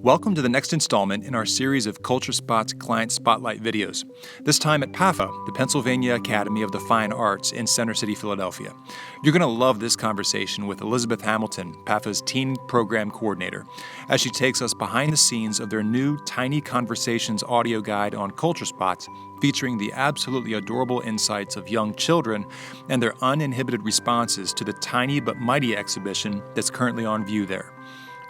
Welcome to the next installment in our series of CultureSpots Client Spotlight videos, this time at PAFA, the Pennsylvania Academy of the Fine Arts in Center City, Philadelphia. You're going to love this conversation with Elizabeth Hamilton, PAFA's Teen Program Coordinator, as she takes us behind the scenes of their new Tiny Conversations audio guide on CultureSpots, featuring the absolutely adorable insights of young children and their uninhibited responses to the Tiny but Mighty exhibition that's currently on view there.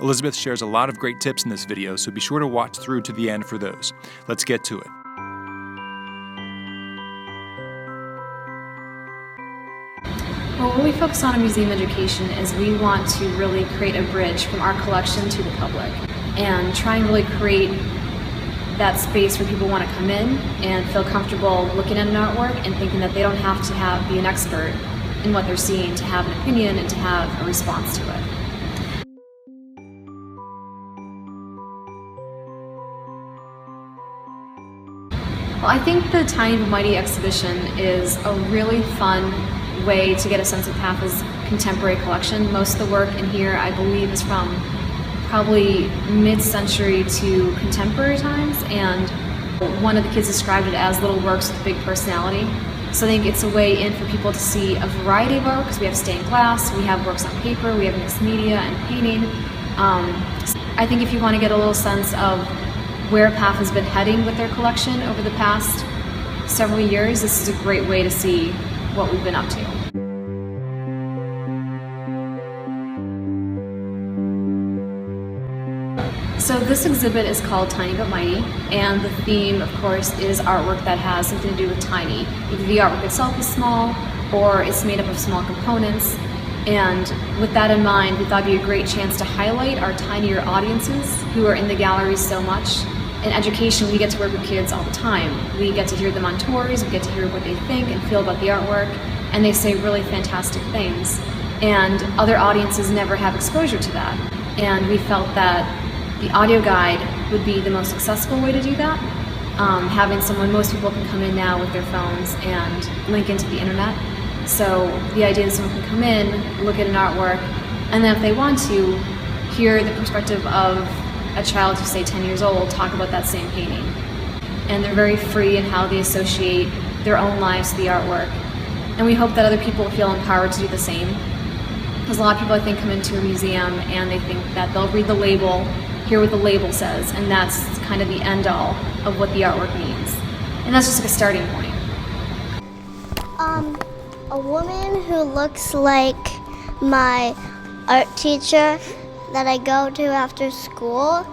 Elizabeth shares a lot of great tips in this video, so be sure to watch through to the end for those. Let's get to it. Well, what we focus on in museum education is we want to really create a bridge from our collection to the public and try and really create that space where people want to come in and feel comfortable looking at an artwork and thinking that they don't have to be an expert in what they're seeing to have an opinion and to have a response to it. Well, I think the Tiny but Mighty exhibition is a really fun way to get a sense of PAFA's contemporary collection. Most of the work in here, I believe, is from probably mid-century to contemporary times, and one of the kids described it as little works with big personality. So I think it's a way in for people to see a variety of art, because we have stained glass, we have works on paper, we have mixed media and painting. I think if you want to get a little sense of where PAFA has been heading with their collection over the past several years, this is a great way to see what we've been up to. So this exhibit is called Tiny but Mighty, and the theme, of course, is artwork that has something to do with tiny. Either the artwork itself is small, or it's made up of small components. And with that in mind, we thought it'd be a great chance to highlight our tinier audiences who are in the galleries so much. In education, we get to work with kids all the time. We get to hear them on tours, we get to hear what they think and feel about the artwork, and they say really fantastic things. And other audiences never have exposure to that. And we felt that the audio guide would be the most accessible way to do that. Having most people can come in now with their phones and link into the internet. So the idea is someone can come in, look at an artwork, and then if they want to, hear the perspective of a child who's, say, 10 years old talk about that same painting. And they're very free in how they associate their own lives to the artwork. And we hope that other people feel empowered to do the same. Because a lot of people, I think, come into a museum and they think that they'll read the label, hear what the label says, and that's kind of the end-all of what the artwork means. And that's just like a starting point. A woman who looks like my art teacher that I go to after school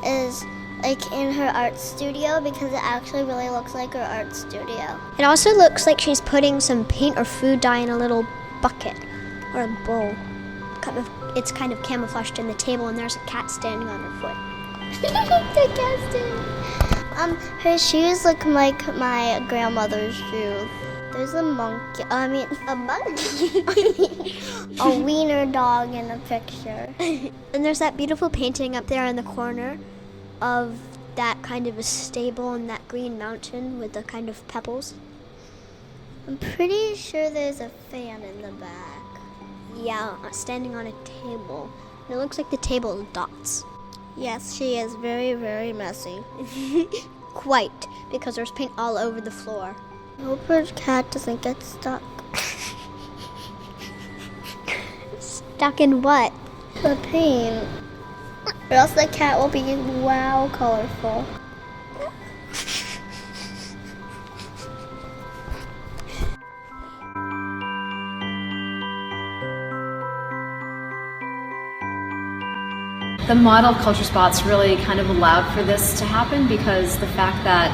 is like in her art studio, because it actually really looks like her art studio. It also looks like she's putting some paint or food dye in a little bucket or a bowl. It's kind of camouflaged in the table, and there's a cat standing on her foot. The cat standing. Her shoes look like my grandmother's shoes. There's a monkey. A wiener dog in a picture. And there's that beautiful painting up there in the corner of that kind of a stable and that green mountain with the kind of pebbles. I'm pretty sure there's a fan in the back. Yeah, standing on a table. And it looks like the table is dots. Yes, she is very, very messy. Quite, because there's paint all over the floor. I hope her cat doesn't get stuck. Stuck in what? The paint. Or else the cat will be wow colorful. The model of CultureSpots really kind of allowed for this to happen, because the fact that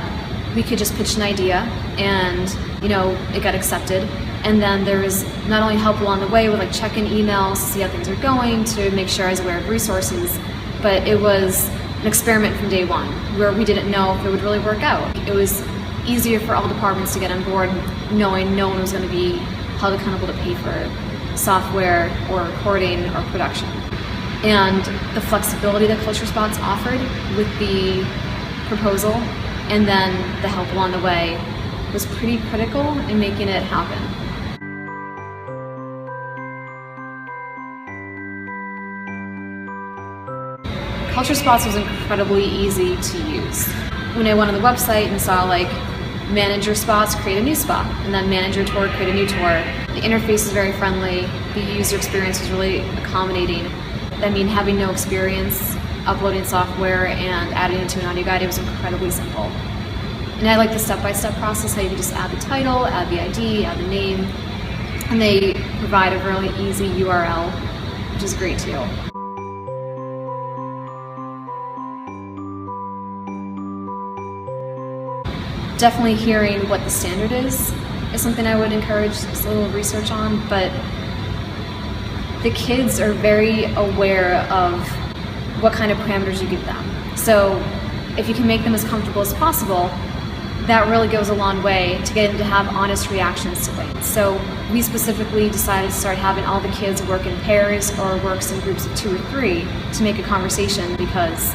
we could just pitch an idea and, it got accepted. And then there was not only help along the way with like check-in emails to see how things are going, to make sure I was aware of resources, but it was an experiment from day one where we didn't know if it would really work out. It was easier for all departments to get on board, knowing no one was going to be held accountable to pay for software or recording or production. And the flexibility that CultureSpots offered with the proposal and then the help along the way was pretty critical in making it happen. CultureSpots was incredibly easy to use. When I went on the website and saw like manage your spots, create a new spot, and then manage your tour, create a new tour, the interface is very friendly, the user experience was really accommodating. I mean, having no experience uploading software and adding it to an audio guide, it was incredibly simple. And I like the step-by-step process, how you can just add the title, add the ID, add the name, and they provide a really easy URL, which is great too. Definitely hearing what the standard is something I would encourage just a little research on, but the kids are very aware of what kind of parameters you give them. So if you can make them as comfortable as possible, that really goes a long way to get them to have honest reactions to things. So we specifically decided to start having all the kids work in pairs or works in groups of 2 or 3 to make a conversation, because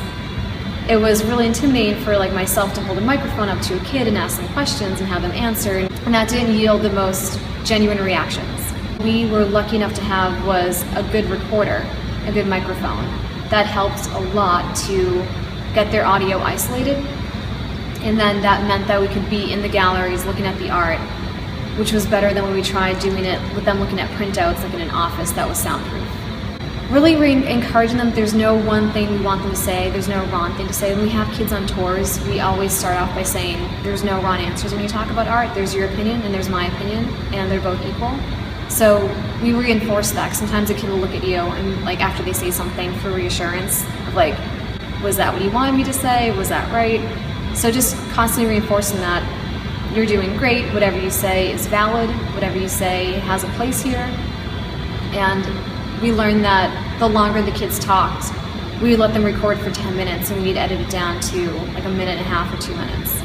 it was really intimidating for like myself to hold a microphone up to a kid and ask them questions and have them answer, and that didn't yield the most genuine reactions. We were lucky enough to have was a good recorder, a good microphone. That helped a lot to get their audio isolated, and then that meant that we could be in the galleries looking at the art, which was better than when we tried doing it with them looking at printouts like in an office that was soundproof. Really encouraging them, there's no one thing we want them to say, there's no wrong thing to say. When we have kids on tours, we always start off by saying there's no wrong answers when you talk about art. There's your opinion and there's my opinion, and they're both equal. So we reinforce that. Sometimes a kid will look at you and like after they say something for reassurance of like, was that what you wanted me to say? Was that right? So just constantly reinforcing that you're doing great, whatever you say is valid, whatever you say has a place here. And we learned that the longer the kids talked, we would let them record for 10 minutes and we'd edit it down to like a minute and a half or 2 minutes.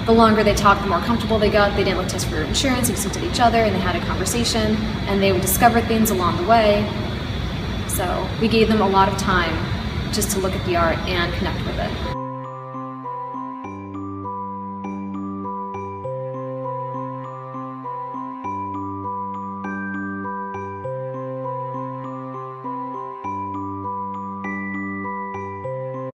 The longer they talked, the more comfortable they got. They didn't look to us for insurance, they just looked at each other and they had a conversation, and they would discover things along the way. So we gave them a lot of time just to look at the art and connect with it.